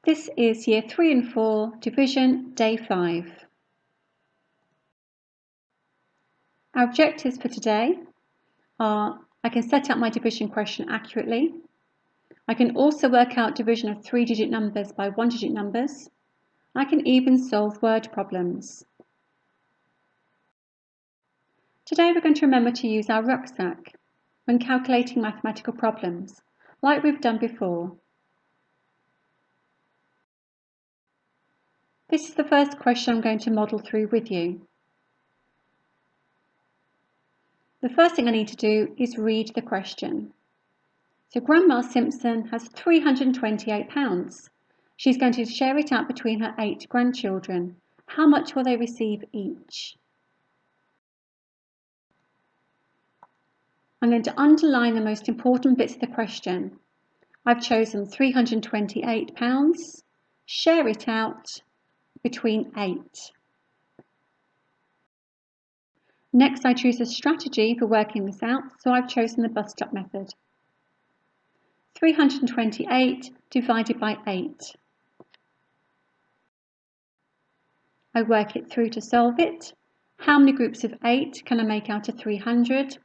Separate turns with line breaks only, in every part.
This is Year 3 and 4, Division, Day 5. Our objectives for today are I can set out my division question accurately. I can also work out division of 3-digit numbers by 1-digit numbers. I can even solve word problems. Today we're going to remember to use our rucksack when calculating mathematical problems, like we've done before. This is the first question I'm going to model through with you. The first thing I need to do is read the question. So Grandma Simpson has £328. She's going to share it out between her 8 grandchildren. How much will they receive each? I'm going to underline the most important bits of the question. I've chosen £328, share it out between 8. Next, I choose a strategy for working this out, so I've chosen the bus stop method. 328 divided by 8. I work it through to solve it. How many groups of 8 can I make out of 300?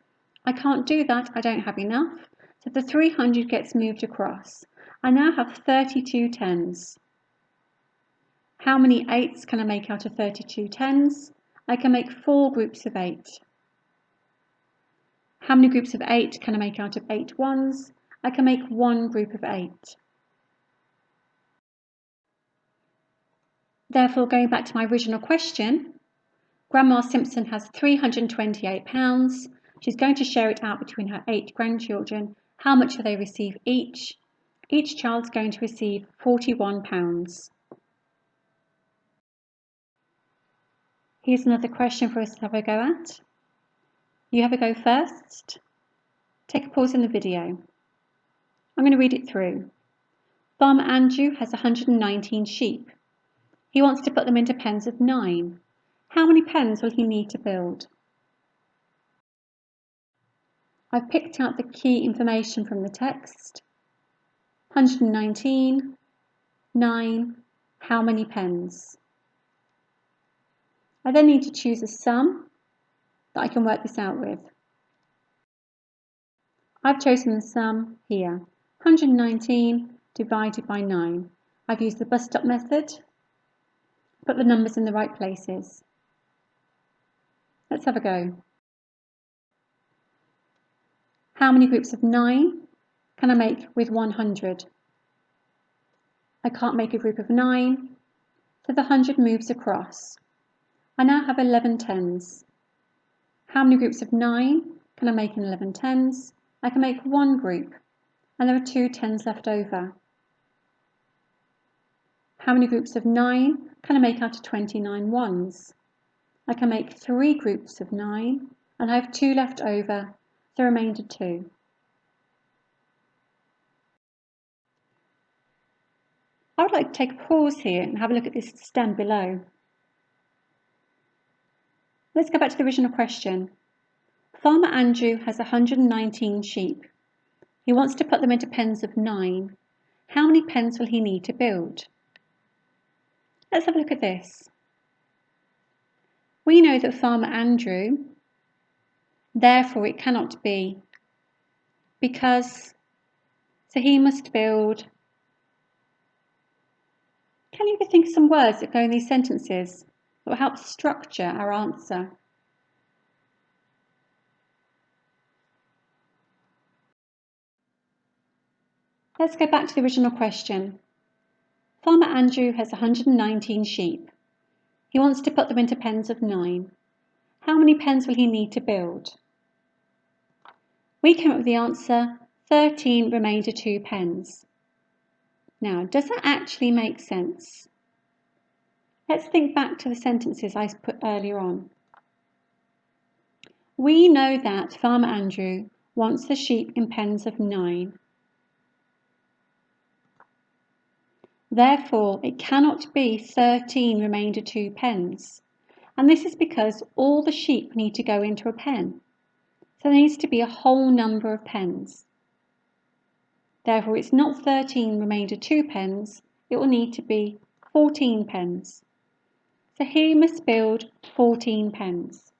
I can't do that, I don't have enough. So the 300 gets moved across. I now have 32 tens. How many 8s can I make out of 32 tens? I can make 4 groups of 8. How many groups of 8 can I make out of 8 ones? I can make 1 group of 8. Therefore, going back to my original question, Grandma Simpson has £328. She's going to share it out between her 8 grandchildren. How much will they receive each? Each child's going to receive £41. Here's another question for us to have a go at. You have a go first. Take a pause in the video. I'm going to read it through. Farmer Andrew has 119 sheep. He wants to put them into pens of 9. How many pens will he need to build? I've picked out the key information from the text. 119, 9, how many pens? I then need to choose a sum that I can work this out with. I've chosen the sum here, 119 divided by 9. I've used the bus stop method, put the numbers in the right places. Let's have a go. How many groups of 9 can I make with 100? I can't make a group of 9, so the 100 moves across. I now have 11 tens. How many groups of 9 can I make in 11 tens? I can make 1 group, and there are 2 tens left over. How many groups of 9 can I make out of 29 ones? I can make 3 groups of 9, and I have 2 left over, so remainder 2. I would like to take a pause here and have a look at this stem below. Let's go back to the original question. Farmer Andrew has 119 sheep. He wants to put them into pens of 9. How many pens will he need to build? Let's have a look at this. We know that Farmer Andrew, therefore it cannot be, because, so he must build. Can you think of some words that go in these sentences that will help structure our answer? Let's go back to the original question. Farmer Andrew has 119 sheep. He wants to put them into pens of 9. How many pens will he need to build? We came up with the answer 13 remainder 2 pens. Now, does that actually make sense? Let's think back to the sentences I put earlier on. We know that Farmer Andrew wants the sheep in pens of 9. Therefore, it cannot be 13 remainder 2 pens. And this is because all the sheep need to go into a pen. So there needs to be a whole number of pens. Therefore, it's not 13 remainder 2 pens, it will need to be 14 pens. So here you must build 14 pens.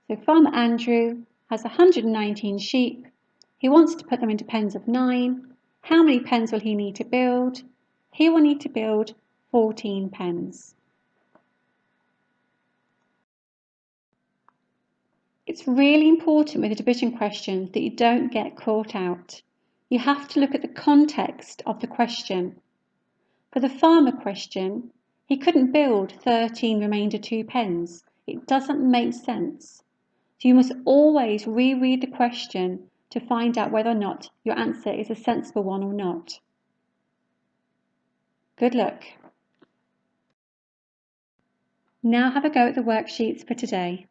So Farmer Andrew has 119 sheep. He wants to put them into pens of 9. How many pens will he need to build? He will need to build 14 pens. It's really important with the division questions that you don't get caught out. You have to look at the context of the question. For the farmer question, he couldn't build 13 remainder 2 pens. It doesn't make sense. So you must always reread the question to find out whether or not your answer is a sensible one or not. Good luck. Now have a go at the worksheets for today.